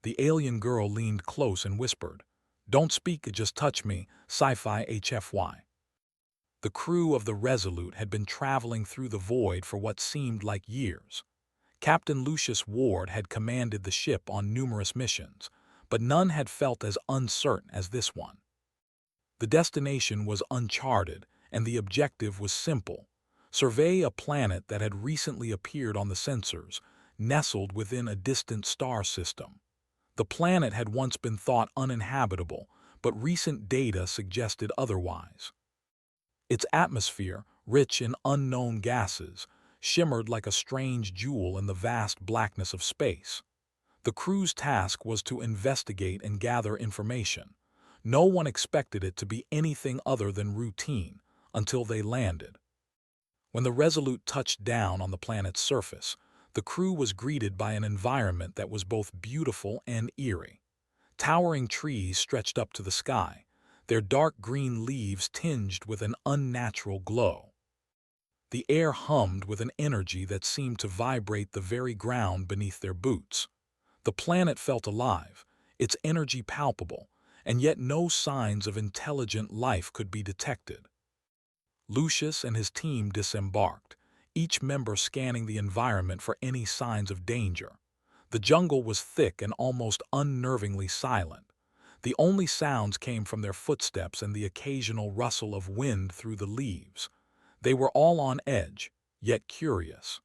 The alien girl leaned close and whispered, "Don't speak, just touch me, Sci-Fi HFY." The crew of the Resolute had been traveling through the void for what seemed like years. Captain Lucius Ward had commanded the ship on numerous missions, but none had felt as uncertain as this one. The destination was uncharted, and the objective was simple: survey a planet that had recently appeared on the sensors, nestled within a distant star system. The planet had once been thought uninhabitable, but recent data suggested otherwise. Its atmosphere, rich in unknown gases, shimmered like a strange jewel in the vast blackness of space. The crew's task was to investigate and gather information. No one expected it to be anything other than routine until they landed. When the Resolute touched down on the planet's surface, the crew was greeted by an environment that was both beautiful and eerie. Towering trees stretched up to the sky, their dark green leaves tinged with an unnatural glow. The air hummed with an energy that seemed to vibrate the very ground beneath their boots. The planet felt alive, its energy palpable, and yet no signs of intelligent life could be detected. Lucius and his team disembarked, each member scanning the environment for any signs of danger. The jungle was thick and almost unnervingly silent. The only sounds came from their footsteps and the occasional rustle of wind through the leaves. They were all on edge, yet curious.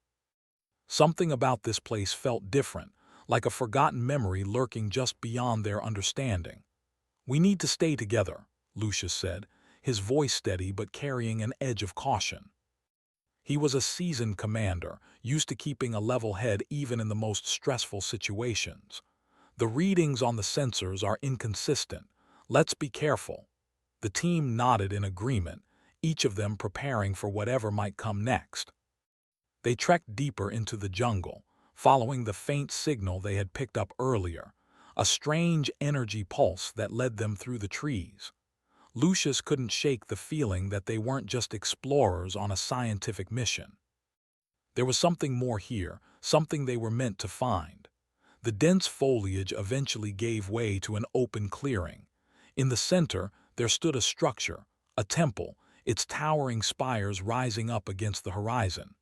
Something about this place felt different, like a forgotten memory lurking just beyond their understanding. "We need to stay together," Lucius said, his voice steady but carrying an edge of caution. He was a seasoned commander, used to keeping a level head even in the most stressful situations. "The readings on the sensors are inconsistent. Let's be careful." The team nodded in agreement, each of them preparing for whatever might come next. They trekked deeper into the jungle, following the faint signal they had picked up earlier, a strange energy pulse that led them through the trees. Lucius couldn't shake the feeling that they weren't just explorers on a scientific mission. There was something more here, something they were meant to find. The dense foliage eventually gave way to an open clearing. In the center, there stood a structure, a temple, its towering spires rising up against the horizon.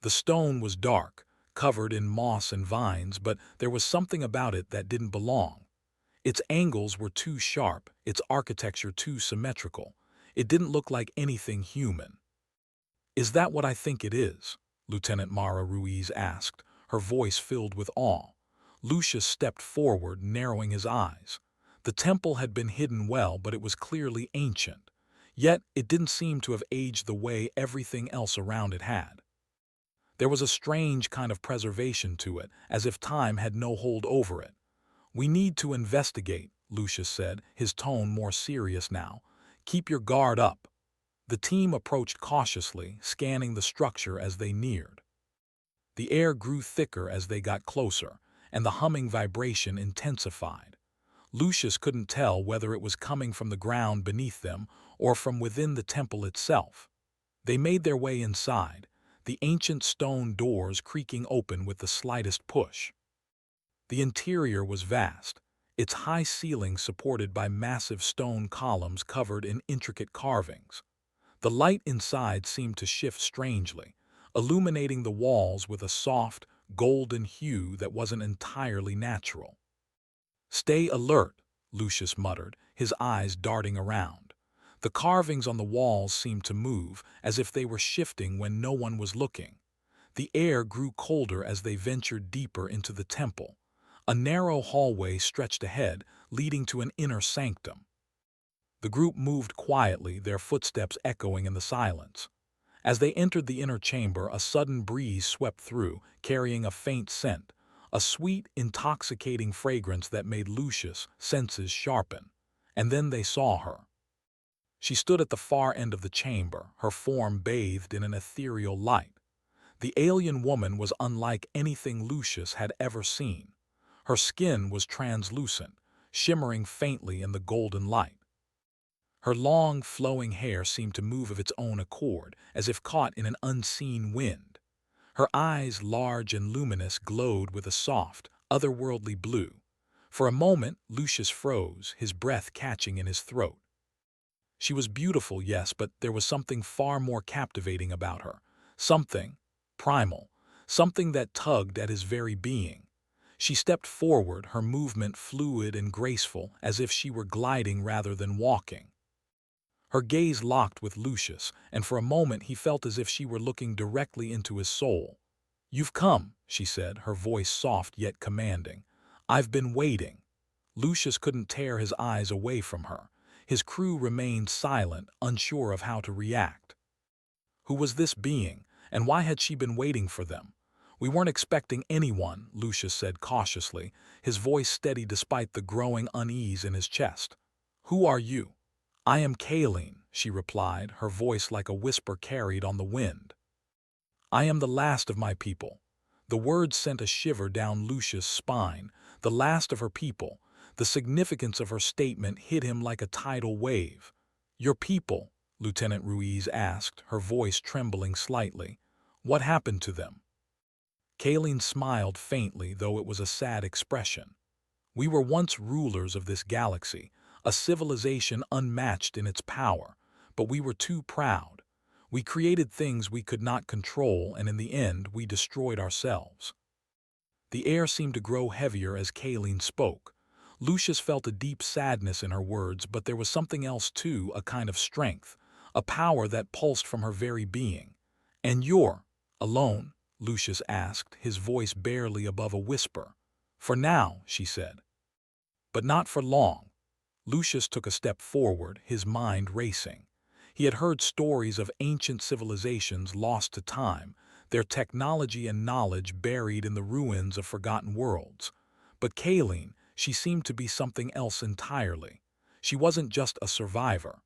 The stone was dark, covered in moss and vines, but there was something about it that didn't belong. Its angles were too sharp, its architecture too symmetrical. It didn't look like anything human. "Is that what I think it is?" Lieutenant Mara Ruiz asked, her voice filled with awe. Lucius stepped forward, narrowing his eyes. The temple had been hidden well, but it was clearly ancient. Yet it didn't seem to have aged the way everything else around it had. There was a strange kind of preservation to it, as if time had no hold over it. "We need to investigate," Lucius said, his tone more serious now. "Keep your guard up." The team approached cautiously, scanning the structure as they neared. The air grew thicker as they got closer, and the humming vibration intensified. Lucius couldn't tell whether it was coming from the ground beneath them or from within the temple itself. They made their way inside, the ancient stone doors creaking open with the slightest push. The interior was vast, its high ceiling supported by massive stone columns covered in intricate carvings. The light inside seemed to shift strangely, illuminating the walls with a soft, golden hue that wasn't entirely natural. "Stay alert," Lucius muttered, his eyes darting around. The carvings on the walls seemed to move, as if they were shifting when no one was looking. The air grew colder as they ventured deeper into the temple. A narrow hallway stretched ahead, leading to an inner sanctum. The group moved quietly, their footsteps echoing in the silence. As they entered the inner chamber, a sudden breeze swept through, carrying a faint scent, a sweet, intoxicating fragrance that made Lucius' senses sharpen. And then they saw her. She stood at the far end of the chamber, her form bathed in an ethereal light. The alien woman was unlike anything Lucius had ever seen. Her skin was translucent, shimmering faintly in the golden light. Her long, flowing hair seemed to move of its own accord, as if caught in an unseen wind. Her eyes, large and luminous, glowed with a soft, otherworldly blue. For a moment, Lucius froze, his breath catching in his throat. She was beautiful, yes, but there was something far more captivating about her. Something primal, something that tugged at his very being. She stepped forward, her movement fluid and graceful, as if she were gliding rather than walking. Her gaze locked with Lucius, and for a moment he felt as if she were looking directly into his soul. "You've come," she said, her voice soft yet commanding. "I've been waiting." Lucius couldn't tear his eyes away from her. His crew remained silent, unsure of how to react. Who was this being, and why had she been waiting for them? "We weren't expecting anyone," Lucius said cautiously, his voice steady despite the growing unease in his chest. "Who are you?" "I am Kayleen," she replied, her voice like a whisper carried on the wind. "I am the last of my people." The words sent a shiver down Lucius' spine. The last of her people. The significance of her statement hit him like a tidal wave. "Your people?" Lieutenant Ruiz asked, her voice trembling slightly. "What happened to them?" Kayleen smiled faintly, though it was a sad expression. "We were once rulers of this galaxy, a civilization unmatched in its power, but we were too proud. We created things we could not control, and in the end we destroyed ourselves." The air seemed to grow heavier as Kayleen spoke. Lucius felt a deep sadness in her words, but there was something else too, a kind of strength, a power that pulsed from her very being. "And you're alone?" Lucius asked, his voice barely above a whisper. "For now," she said. "But not for long." Lucius took a step forward, his mind racing. He had heard stories of ancient civilizations lost to time, their technology and knowledge buried in the ruins of forgotten worlds. But Kayleen, she seemed to be something else entirely. She wasn't just a survivor.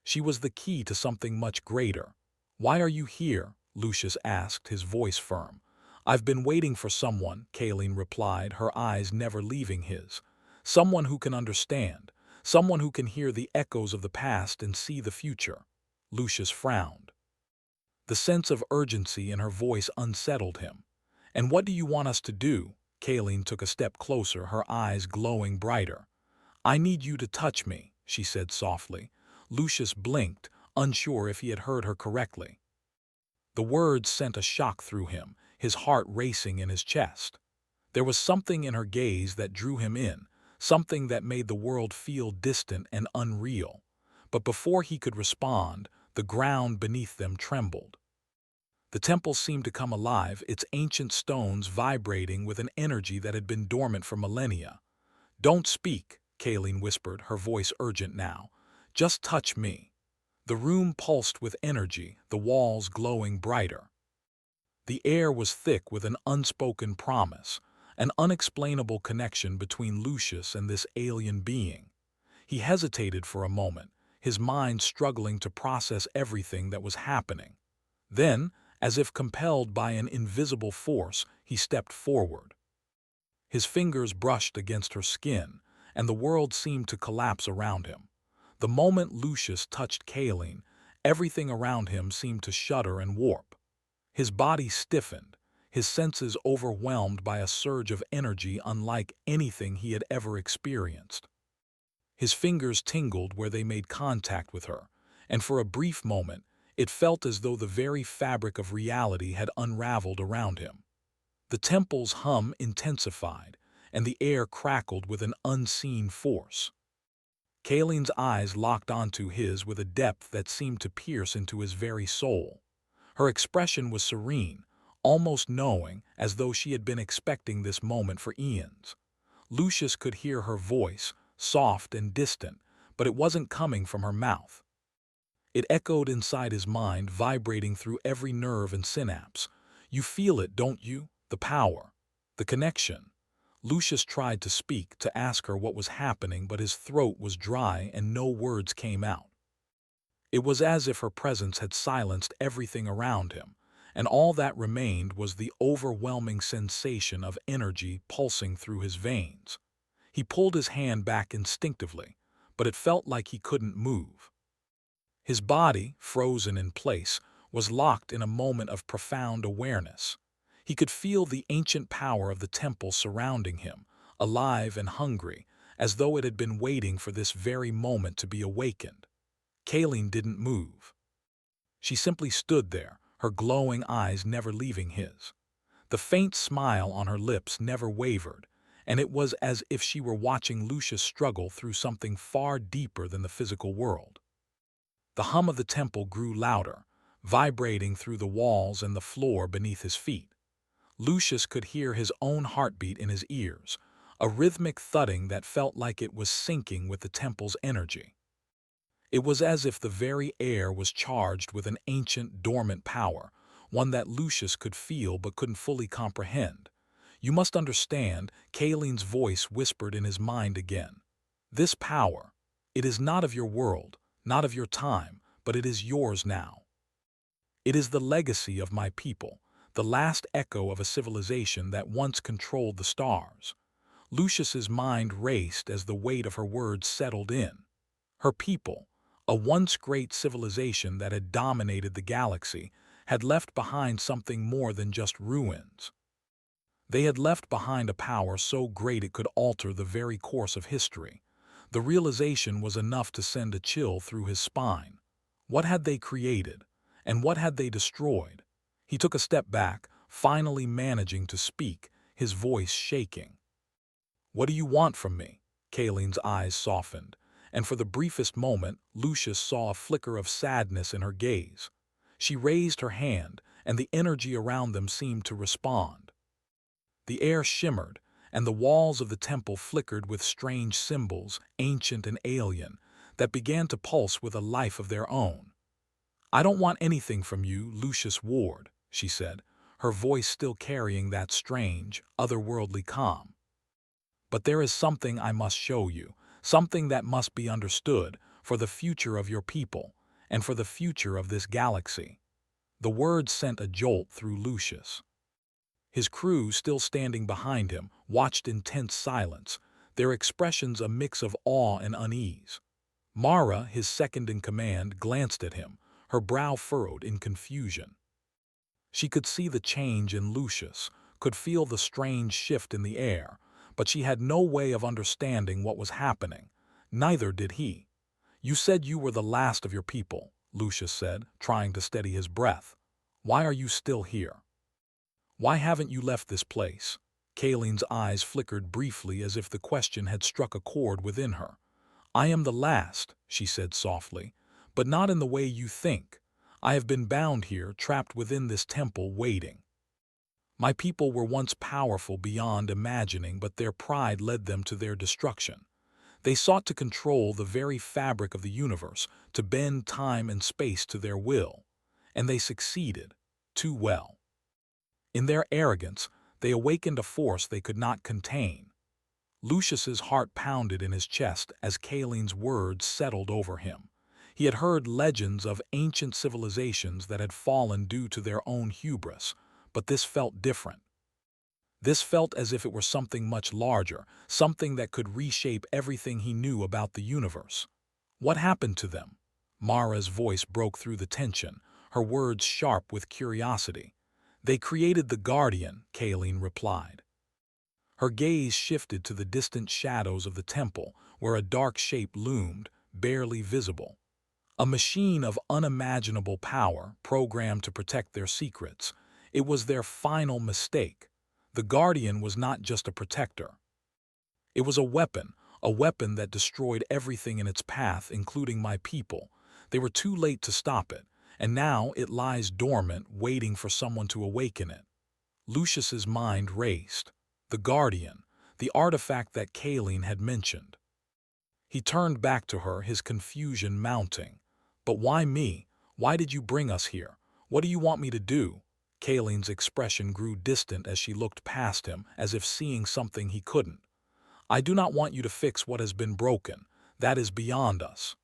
She was the key to something much greater. "Why are you here?" Lucius asked, his voice firm. "I've been waiting for someone," Kayleen replied, her eyes never leaving his. "Someone who can understand. Someone who can hear the echoes of the past and see the future." Lucius frowned. The sense of urgency in her voice unsettled him. "And what do you want us to do?" Kayleen took a step closer, her eyes glowing brighter. "I need you to touch me," she said softly. Lucius blinked, unsure if he had heard her correctly. The words sent a shock through him, his heart racing in his chest. There was something in her gaze that drew him in, something that made the world feel distant and unreal. But before he could respond, the ground beneath them trembled. The temple seemed to come alive, its ancient stones vibrating with an energy that had been dormant for millennia. "Don't speak," Kayleen whispered, her voice urgent now. "Just touch me." The room pulsed with energy, the walls glowing brighter. The air was thick with an unspoken promise, an unexplainable connection between Lucius and this alien being. He hesitated for a moment, his mind struggling to process everything that was happening. Then, as if compelled by an invisible force, he stepped forward. His fingers brushed against her skin, and the world seemed to collapse around him. The moment Lucius touched Kayleen, everything around him seemed to shudder and warp. His body stiffened, his senses overwhelmed by a surge of energy unlike anything he had ever experienced. His fingers tingled where they made contact with her, and for a brief moment, it felt as though the very fabric of reality had unraveled around him. The temple's hum intensified, and the air crackled with an unseen force. Kayleen's eyes locked onto his with a depth that seemed to pierce into his very soul. Her expression was serene, almost knowing, as though she had been expecting this moment for eons. Lucius could hear her voice, soft and distant, but it wasn't coming from her mouth. It echoed inside his mind, vibrating through every nerve and synapse. "You feel it, don't you? The power, the connection." Lucius tried to speak, to ask her what was happening, but his throat was dry and no words came out. It was as if her presence had silenced everything around him, and all that remained was the overwhelming sensation of energy pulsing through his veins. He pulled his hand back instinctively, but it felt like he couldn't move. His body, frozen in place, was locked in a moment of profound awareness. He could feel the ancient power of the temple surrounding him, alive and hungry, as though it had been waiting for this very moment to be awakened. Kayleen didn't move. She simply stood there, her glowing eyes never leaving his. The faint smile on her lips never wavered, and it was as if she were watching Lucius struggle through something far deeper than the physical world. The hum of the temple grew louder, vibrating through the walls and the floor beneath his feet. Lucius could hear his own heartbeat in his ears, a rhythmic thudding that felt like it was syncing with the temple's energy. It was as if the very air was charged with an ancient, dormant power, one that Lucius could feel but couldn't fully comprehend. "You must understand," Kayleen's voice whispered in his mind again. "This power, it is not of your world, not of your time, but it is yours now. It is the legacy of my people, the last echo of a civilization that once controlled the stars." Lucius's mind raced as the weight of her words settled in. Her people, a once great civilization that had dominated the galaxy, had left behind something more than just ruins. They had left behind a power so great it could alter the very course of history. The realization was enough to send a chill through his spine. What had they created? And what had they destroyed? He took a step back, finally managing to speak, his voice shaking. "What do you want from me?" Kayleen's eyes softened, and for the briefest moment, Lucius saw a flicker of sadness in her gaze. She raised her hand, and the energy around them seemed to respond. The air shimmered, and the walls of the temple flickered with strange symbols, ancient and alien, that began to pulse with a life of their own. "I don't want anything from you, Lucius Ward," she said, her voice still carrying that strange, otherworldly calm. "But there is something I must show you, something that must be understood for the future of your people and for the future of this galaxy." The words sent a jolt through Lucius. His crew, still standing behind him, watched in tense silence, their expressions a mix of awe and unease. Mara, his second-in-command, glanced at him, her brow furrowed in confusion. She could see the change in Lucius, could feel the strange shift in the air, but she had no way of understanding what was happening. Neither did he. "You said you were the last of your people," Lucius said, trying to steady his breath. "Why are you still here? Why haven't you left this place?" Kayleen's eyes flickered briefly as if the question had struck a chord within her. "I am the last," she said softly, "but not in the way you think. I have been bound here, trapped within this temple, waiting. My people were once powerful beyond imagining, but their pride led them to their destruction. They sought to control the very fabric of the universe, to bend time and space to their will. And they succeeded, too well. In their arrogance, they awakened a force they could not contain." Lucius's heart pounded in his chest as Kayleen's words settled over him. He had heard legends of ancient civilizations that had fallen due to their own hubris, but this felt different. This felt as if it were something much larger, something that could reshape everything he knew about the universe. "What happened to them?" Mara's voice broke through the tension, her words sharp with curiosity. "They created the Guardian," Kayleen replied. Her gaze shifted to the distant shadows of the temple, where a dark shape loomed, barely visible. A machine of unimaginable power, programmed to protect their secrets. It was their final mistake. The Guardian was not just a protector. It was a weapon that destroyed everything in its path, including my people. They were too late to stop it, and now it lies dormant, waiting for someone to awaken it. Lucius's mind raced. The Guardian, the artifact that Kayleen had mentioned. He turned back to her, his confusion mounting. "But why me? Why did you bring us here? What do you want me to do?" Kayleen's expression grew distant as she looked past him, as if seeing something he couldn't. "I do not want you to fix what has been broken. That is beyond us.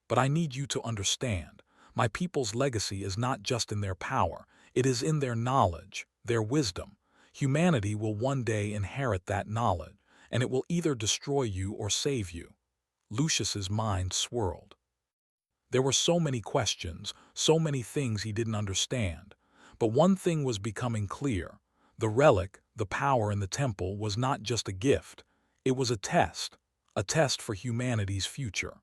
But I need you to understand. My people's legacy is not just in their power, it is in their knowledge, their wisdom. Humanity will one day inherit that knowledge, and it will either destroy you or save you." Lucius's mind swirled. There were so many questions, so many things he didn't understand. But one thing was becoming clear. The relic, the power in the temple, was not just a gift. It was a test for humanity's future.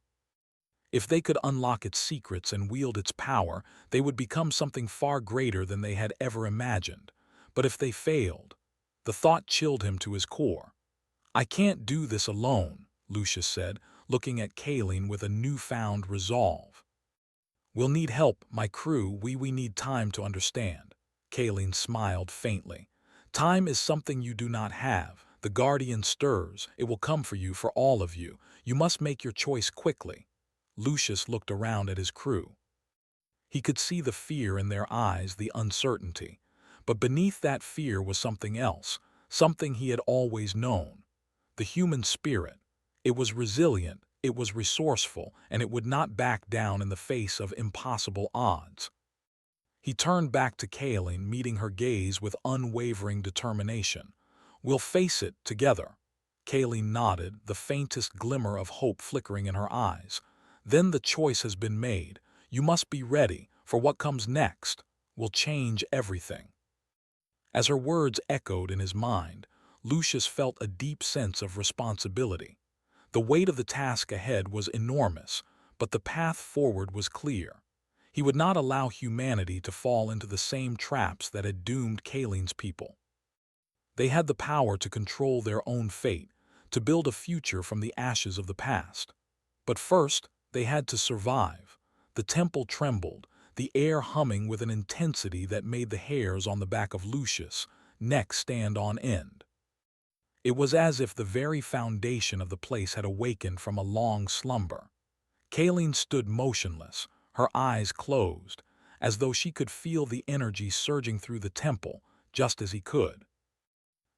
If they could unlock its secrets and wield its power, they would become something far greater than they had ever imagined. But if they failed, the thought chilled him to his core. "I can't do this alone," Lucius said, looking at Kayleen with a newfound resolve. "We'll need help, my crew. We need time to understand." Kayleen smiled faintly. "Time is something you do not have. The Guardian stirs. It will come for you, for all of you. You must make your choice quickly." Lucius looked around at his crew. He could see the fear in their eyes, the uncertainty. But beneath that fear was something else, something he had always known. The human spirit. It was resilient, it was resourceful, and it would not back down in the face of impossible odds. He turned back to Kayleen, meeting her gaze with unwavering determination. "We'll face it together." Kayleen nodded, the faintest glimmer of hope flickering in her eyes. "Then the choice has been made. You must be ready, for what comes next will change everything." As her words echoed in his mind, Lucius felt a deep sense of responsibility. The weight of the task ahead was enormous, but the path forward was clear. He would not allow humanity to fall into the same traps that had doomed Kayleen's people. They had the power to control their own fate, to build a future from the ashes of the past. But first, they had to survive. The temple trembled, the air humming with an intensity that made the hairs on the back of Lucius' neck stand on end. It was as if the very foundation of the place had awakened from a long slumber. Kayleen stood motionless, her eyes closed, as though she could feel the energy surging through the temple, just as he could.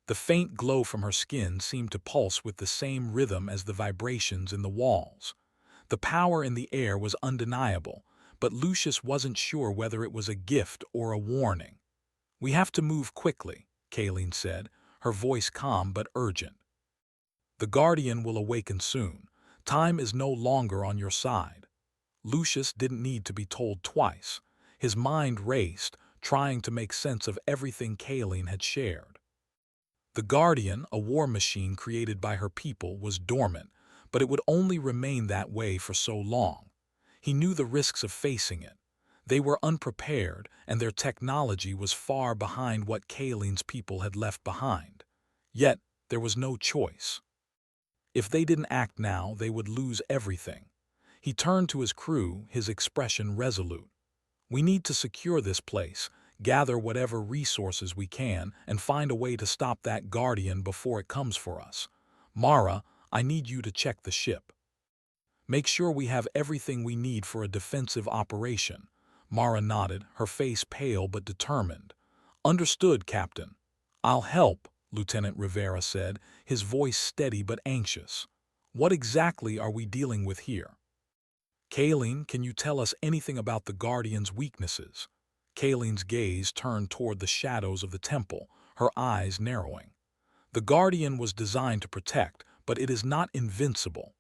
The faint glow from her skin seemed to pulse with the same rhythm as the vibrations in the walls. The power in the air was undeniable, but Lucius wasn't sure whether it was a gift or a warning. "We have to move quickly," Kayleen said, her voice calm but urgent. "The Guardian will awaken soon. Time is no longer on your side." Lucius didn't need to be told twice. His mind raced, trying to make sense of everything Kayleen had shared. The Guardian, a war machine created by her people, was dormant, but it would only remain that way for so long. He knew the risks of facing it. They were unprepared, and their technology was far behind what Kayleen's people had left behind. Yet, there was no choice. If they didn't act now, they would lose everything. He turned to his crew, his expression resolute. "We need to secure this place, gather whatever resources we can, and find a way to stop that Guardian before it comes for us. Mara, I need you to check the ship. Make sure we have everything we need for a defensive operation." Mara nodded, her face pale but determined. "Understood, Captain." "I'll help," Lieutenant Rivera said, his voice steady but anxious. "What exactly are we dealing with here?" "Kayleen, can you tell us anything about the Guardian's weaknesses?" Kayleen's gaze turned toward the shadows of the temple, her eyes narrowing. "The Guardian was designed to protect, but it is not invincible.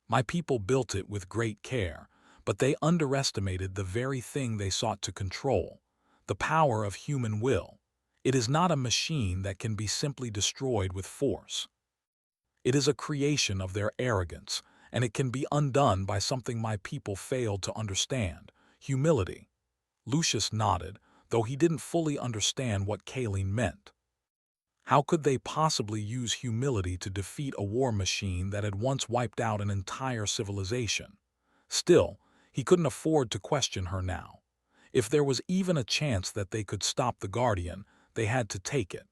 My people built it with great care, but they underestimated the very thing they sought to control, the power of human will. It is not a machine that can be simply destroyed with force. It is a creation of their arrogance, and it can be undone by something my people failed to understand: humility." Lucius nodded, though he didn't fully understand what Kayleen meant. How could they possibly use humility to defeat a war machine that had once wiped out an entire civilization? Still, he couldn't afford to question her now. If there was even a chance that they could stop the Guardian, they had to take it.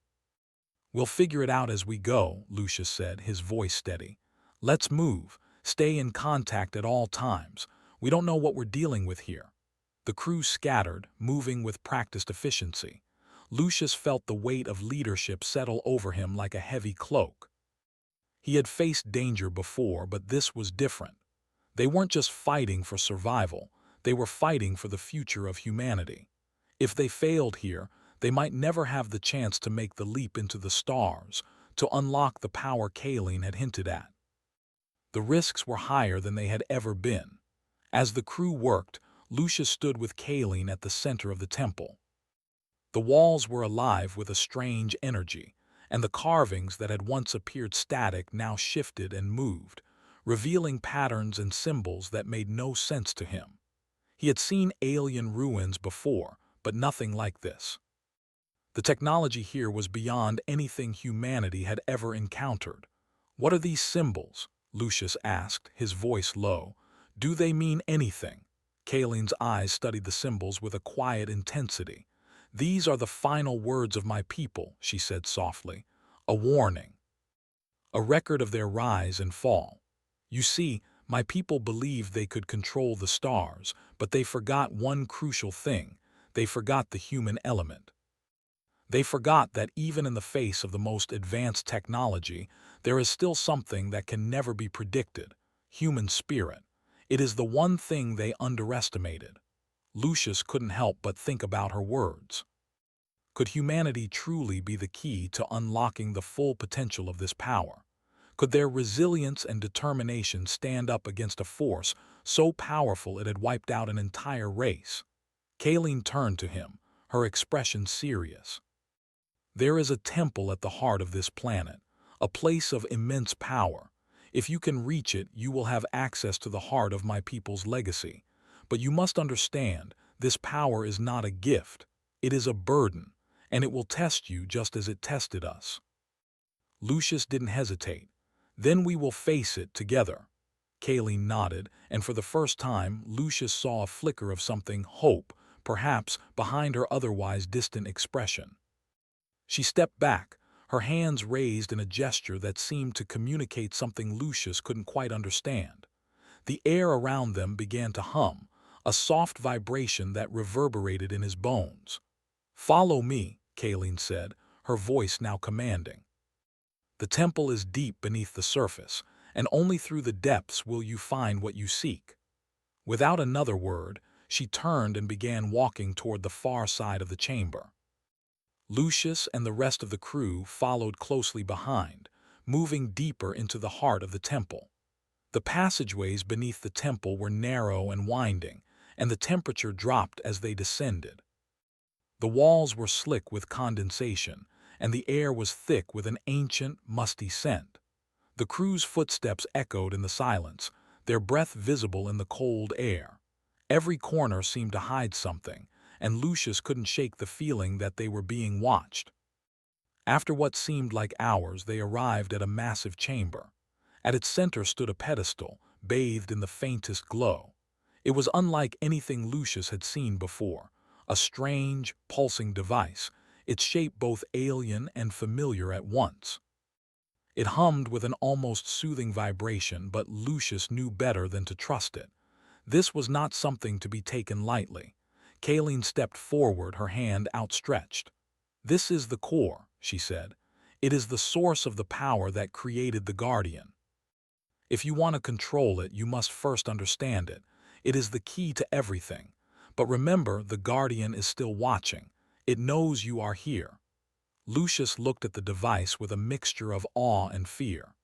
"We'll figure it out as we go," Lucius said, his voice steady. "Let's move. Stay in contact at all times. We don't know what we're dealing with here." The crew scattered, moving with practiced efficiency. Lucius felt the weight of leadership settle over him like a heavy cloak. He had faced danger before, but this was different. They weren't just fighting for survival, they were fighting for the future of humanity. If they failed here, they might never have the chance to make the leap into the stars, to unlock the power Kayleen had hinted at. The risks were higher than they had ever been. As the crew worked, Lucius stood with Kayleen at the center of the temple. The walls were alive with a strange energy, and the carvings that had once appeared static now shifted and moved, revealing patterns and symbols that made no sense to him. He had seen alien ruins before, but nothing like this. The technology here was beyond anything humanity had ever encountered. "What are these symbols?" Lucius asked, his voice low. "Do they mean anything?" Kalen's eyes studied the symbols with a quiet intensity. "These are the final words of my people," she said softly. "A warning. A record of their rise and fall. You see, my people believed they could control the stars, but they forgot one crucial thing. They forgot the human element. They forgot that even in the face of the most advanced technology, there is still something that can never be predicted: human spirit. It is the one thing they underestimated." Lucius couldn't help but think about her words. Could humanity truly be the key to unlocking the full potential of this power? Could their resilience and determination stand up against a force so powerful it had wiped out an entire race? Kalen turned to him, her expression serious. "There is a temple at the heart of this planet, a place of immense power. If you can reach it, you will have access to the heart of my people's legacy. But you must understand, this power is not a gift. It is a burden, and it will test you just as it tested us." Lucius didn't hesitate. "Then we will face it together." Kayleen nodded, and for the first time, Lucius saw a flicker of something, hope, perhaps, behind her otherwise distant expression. She stepped back, her hands raised in a gesture that seemed to communicate something Lucius couldn't quite understand. The air around them began to hum, a soft vibration that reverberated in his bones. "Follow me," Kayleen said, her voice now commanding. "The temple is deep beneath the surface, and only through the depths will you find what you seek." Without another word, she turned and began walking toward the far side of the chamber. Lucius and the rest of the crew followed closely behind, moving deeper into the heart of the temple. The passageways beneath the temple were narrow and winding, and the temperature dropped as they descended. The walls were slick with condensation, and the air was thick with an ancient, musty scent. The crew's footsteps echoed in the silence, their breath visible in the cold air. Every corner seemed to hide something, and Lucius couldn't shake the feeling that they were being watched. After what seemed like hours, they arrived at a massive chamber. At its center stood a pedestal, bathed in the faintest glow. It was unlike anything Lucius had seen before, a strange, pulsing device, its shape both alien and familiar at once. It hummed with an almost soothing vibration, but Lucius knew better than to trust it. This was not something to be taken lightly. Kayleen stepped forward, her hand outstretched. "This is the core," she said. "It is the source of the power that created the Guardian. If you want to control it, you must first understand it. It is the key to everything. But remember, the Guardian is still watching. It knows you are here." Lucius looked at the device with a mixture of awe and fear.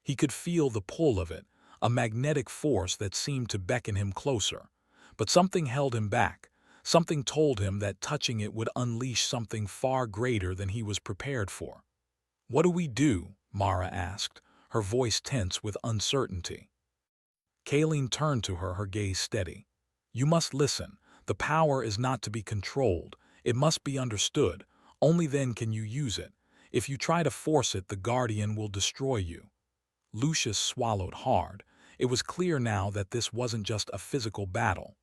He could feel the pull of it, a magnetic force that seemed to beckon him closer. But something held him back. Something told him that touching it would unleash something far greater than he was prepared for. "What do we do?" Mara asked, her voice tense with uncertainty. Kayleen turned to her, her gaze steady. "You must listen. The power is not to be controlled. It must be understood. Only then can you use it. If you try to force it, the Guardian will destroy you." Lucius swallowed hard. It was clear now that this wasn't just a physical battle.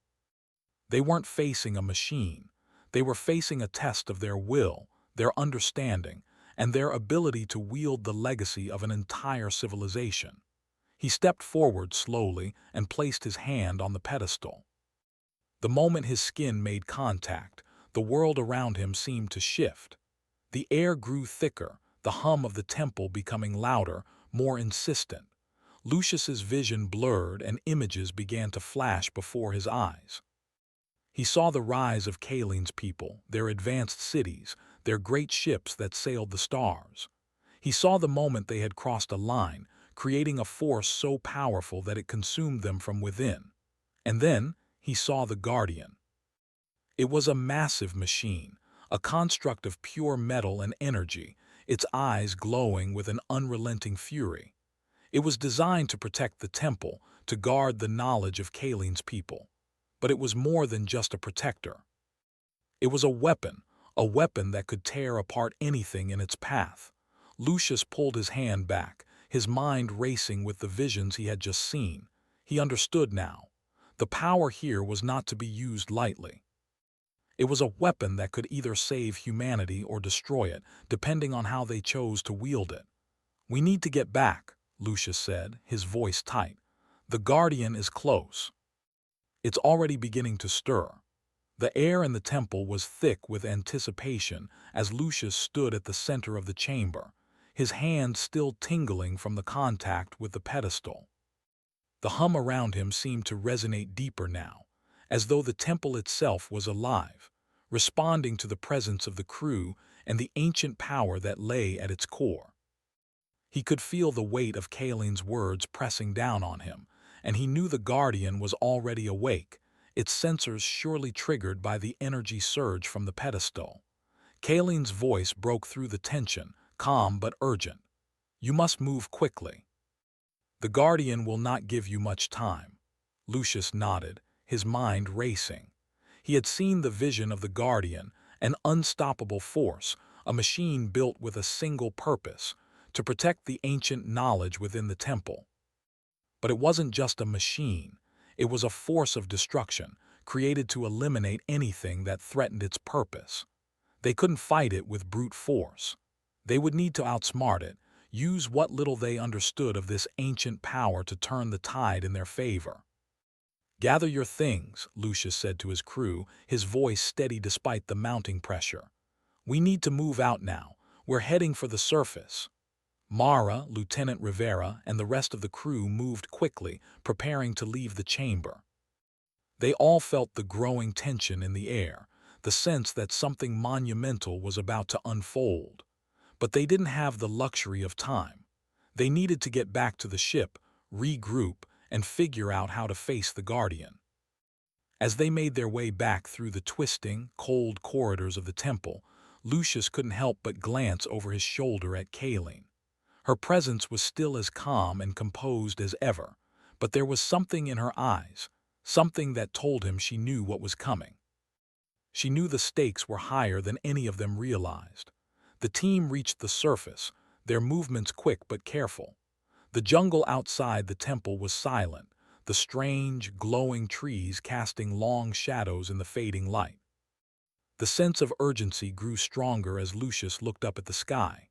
They weren't facing a machine. They were facing a test of their will, their understanding, and their ability to wield the legacy of an entire civilization. He stepped forward slowly and placed his hand on the pedestal. The moment his skin made contact, the world around him seemed to shift. The air grew thicker, the hum of the temple becoming louder, more insistent. Lucius's vision blurred and images began to flash before his eyes. He saw the rise of Kaleen's people, their advanced cities, their great ships that sailed the stars. He saw the moment they had crossed a line, creating a force so powerful that it consumed them from within. And then he saw the Guardian. It was a massive machine, a construct of pure metal and energy, its eyes glowing with an unrelenting fury. It was designed to protect the temple, to guard the knowledge of Kalin's people. But it was more than just a protector. It was a weapon that could tear apart anything in its path. Lucius pulled his hand back, his mind racing with the visions he had just seen. He understood now. The power here was not to be used lightly. It was a weapon that could either save humanity or destroy it, depending on how they chose to wield it. "We need to get back," Lucius said, his voice tight. "The Guardian is close. It's already beginning to stir." The air in the temple was thick with anticipation as Lucius stood at the center of the chamber, his hand still tingling from the contact with the pedestal. The hum around him seemed to resonate deeper now, as though the temple itself was alive, responding to the presence of the crew and the ancient power that lay at its core. He could feel the weight of Kalin's words pressing down on him, and he knew the Guardian was already awake, its sensors surely triggered by the energy surge from the pedestal. Kalin's voice broke through the tension, calm but urgent. "You must move quickly. The Guardian will not give you much time." Lucius nodded, his mind racing. He had seen the vision of the Guardian, an unstoppable force, a machine built with a single purpose, to protect the ancient knowledge within the temple. But it wasn't just a machine. It was a force of destruction, created to eliminate anything that threatened its purpose. They couldn't fight it with brute force. They would need to outsmart it, use what little they understood of this ancient power to turn the tide in their favor. "Gather your things," Lucius said to his crew, his voice steady despite the mounting pressure. "We need to move out now. We're heading for the surface." Mara, Lieutenant Rivera, and the rest of the crew moved quickly, preparing to leave the chamber. They all felt the growing tension in the air, the sense that something monumental was about to unfold. But they didn't have the luxury of time. They needed to get back to the ship, regroup, and figure out how to face the Guardian. As they made their way back through the twisting, cold corridors of the temple, Lucius couldn't help but glance over his shoulder at Kalin. Her presence was still as calm and composed as ever, but there was something in her eyes, something that told him she knew what was coming. She knew the stakes were higher than any of them realized. The team reached the surface, their movements quick but careful. The jungle outside the temple was silent, the strange, glowing trees casting long shadows in the fading light. The sense of urgency grew stronger as Lucius looked up at the sky.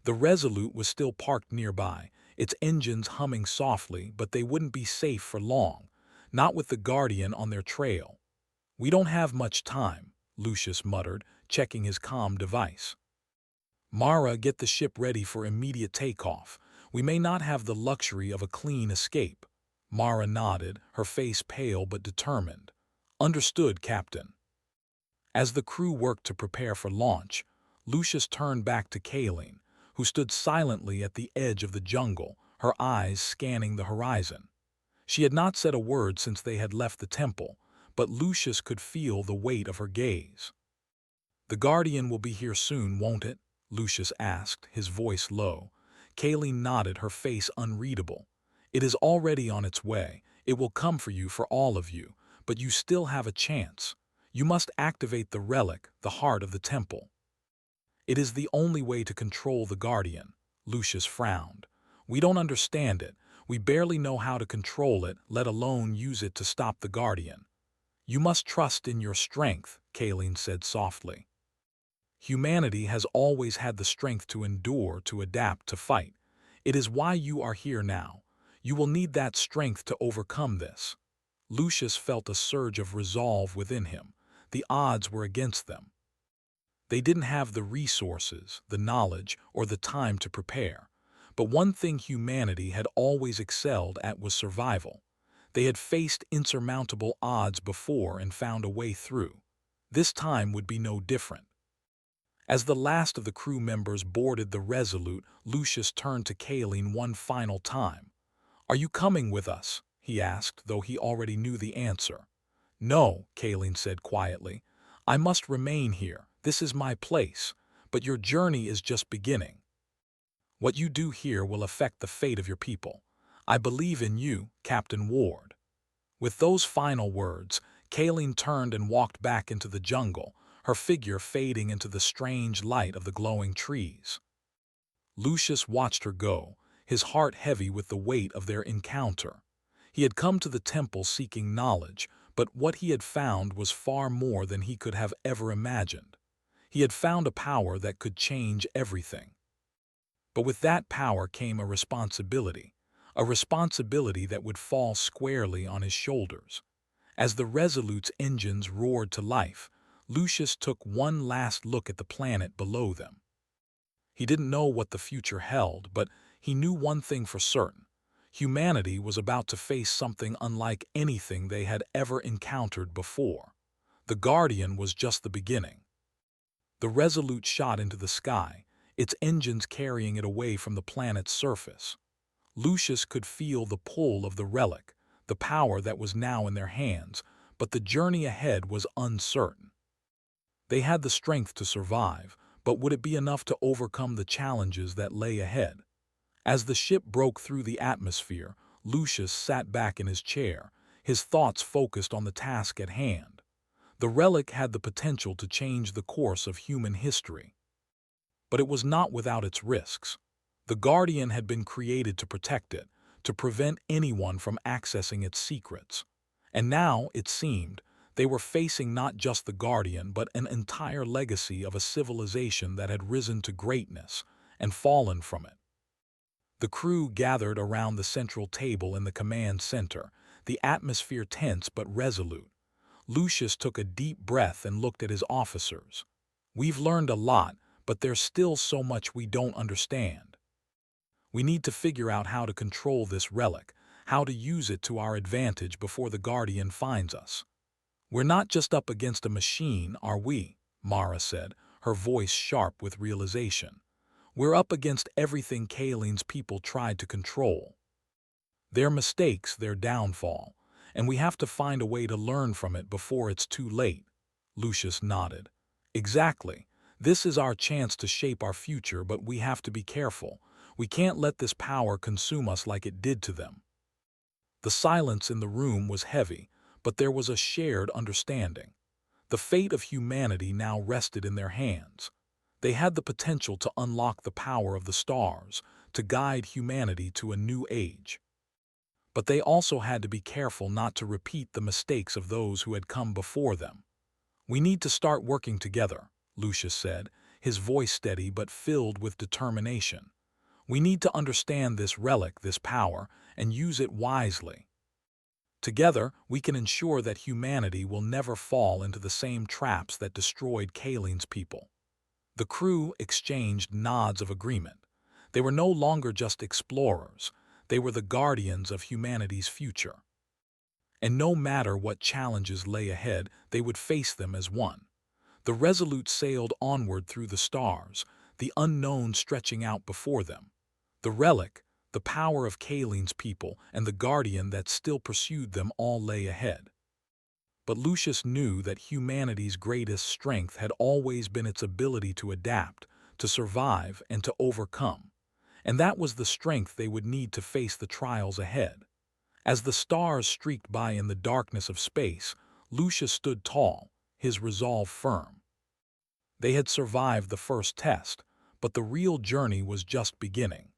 The Resolute was still parked nearby, its engines humming softly, but they wouldn't be safe for long, not with the Guardian on their trail. "We don't have much time," Lucius muttered, checking his comm device. "Mara, get the ship ready for immediate takeoff. We may not have the luxury of a clean escape." Mara nodded, her face pale but determined. "Understood, Captain." As the crew worked to prepare for launch, Lucius turned back to Kalin, who stood silently at the edge of the jungle, her eyes scanning the horizon. She had not said a word since they had left the temple, but Lucius could feel the weight of her gaze. "The Guardian will be here soon, won't it?" Lucius asked, his voice low. Kalin nodded, her face unreadable. "It is already on its way. It will come for you, for all of you, but you still have a chance. You must activate the relic, the heart of the temple." "It is the only way to control the Guardian." Lucius frowned. "We don't understand it. We barely know how to control it, let alone use it to stop the Guardian." "You must trust in your strength," Kalin said softly. "Humanity has always had the strength to endure, to adapt, to fight. It is why you are here now. You will need that strength to overcome this." Lucius felt a surge of resolve within him. The odds were against them. They didn't have the resources, the knowledge, or the time to prepare. But one thing humanity had always excelled at was survival. They had faced insurmountable odds before and found a way through. This time would be no different. As the last of the crew members boarded the Resolute, Lucius turned to Kalin one final time. "Are you coming with us?" he asked, though he already knew the answer. "No," Kalin said quietly. "I must remain here, This is my place, but your journey is just beginning. What you do here will affect the fate of your people. I believe in you, Captain Ward." With those final words, Kayleen turned and walked back into the jungle, her figure fading into the strange light of the glowing trees. Lucius watched her go, his heart heavy with the weight of their encounter. He had come to the temple seeking knowledge, but what he had found was far more than he could have ever imagined. He had found a power that could change everything. But with that power came a responsibility that would fall squarely on his shoulders. As the Resolute's engines roared to life, Lucius took one last look at the planet below them. He didn't know what the future held, but he knew one thing for certain. Humanity was about to face something unlike anything they had ever encountered before. The Guardian was just the beginning. The Resolute shot into the sky, its engines carrying it away from the planet's surface. Lucius could feel the pull of the relic, the power that was now in their hands, but the journey ahead was uncertain. They had the strength to survive, but would it be enough to overcome the challenges that lay ahead? As the ship broke through the atmosphere, Lucius sat back in his chair, his thoughts focused on the task at hand. The relic had the potential to change the course of human history. But it was not without its risks. The Guardian had been created to protect it, to prevent anyone from accessing its secrets. And now, it seemed, they were facing not just the Guardian but an entire legacy of a civilization that had risen to greatness and fallen from it. The crew gathered around the central table in the command center, the atmosphere tense but resolute. Lucius took a deep breath and looked at his officers. "We've learned a lot, but there's still so much we don't understand. We need to figure out how to control this relic, how to use it to our advantage before the Guardian finds us." "We're not just up against a machine, are we?" Mara said, her voice sharp with realization. "We're up against everything Kalen's people tried to control. Their mistakes, their downfall, and we have to find a way to learn from it before it's too late." Lucius nodded. "Exactly. This is our chance to shape our future, but we have to be careful. We can't let this power consume us like it did to them." The silence in the room was heavy, but there was a shared understanding. The fate of humanity now rested in their hands. They had the potential to unlock the power of the stars, to guide humanity to a new age. But they also had to be careful not to repeat the mistakes of those who had come before them. "We need to start working together," Lucius said, his voice steady but filled with determination. "We need to understand this relic, this power, and use it wisely. Together, we can ensure that humanity will never fall into the same traps that destroyed Kalen's people." The crew exchanged nods of agreement. They were no longer just explorers. They were the guardians of humanity's future. And no matter what challenges lay ahead, they would face them as one. The Resolute sailed onward through the stars, the unknown stretching out before them. The relic, the power of Kalen's people, and the guardian that still pursued them all lay ahead. But Lucius knew that humanity's greatest strength had always been its ability to adapt, to survive, and to overcome. And that was the strength they would need to face the trials ahead. As the stars streaked by in the darkness of space, Lucius stood tall, his resolve firm. They had survived the first test, but the real journey was just beginning.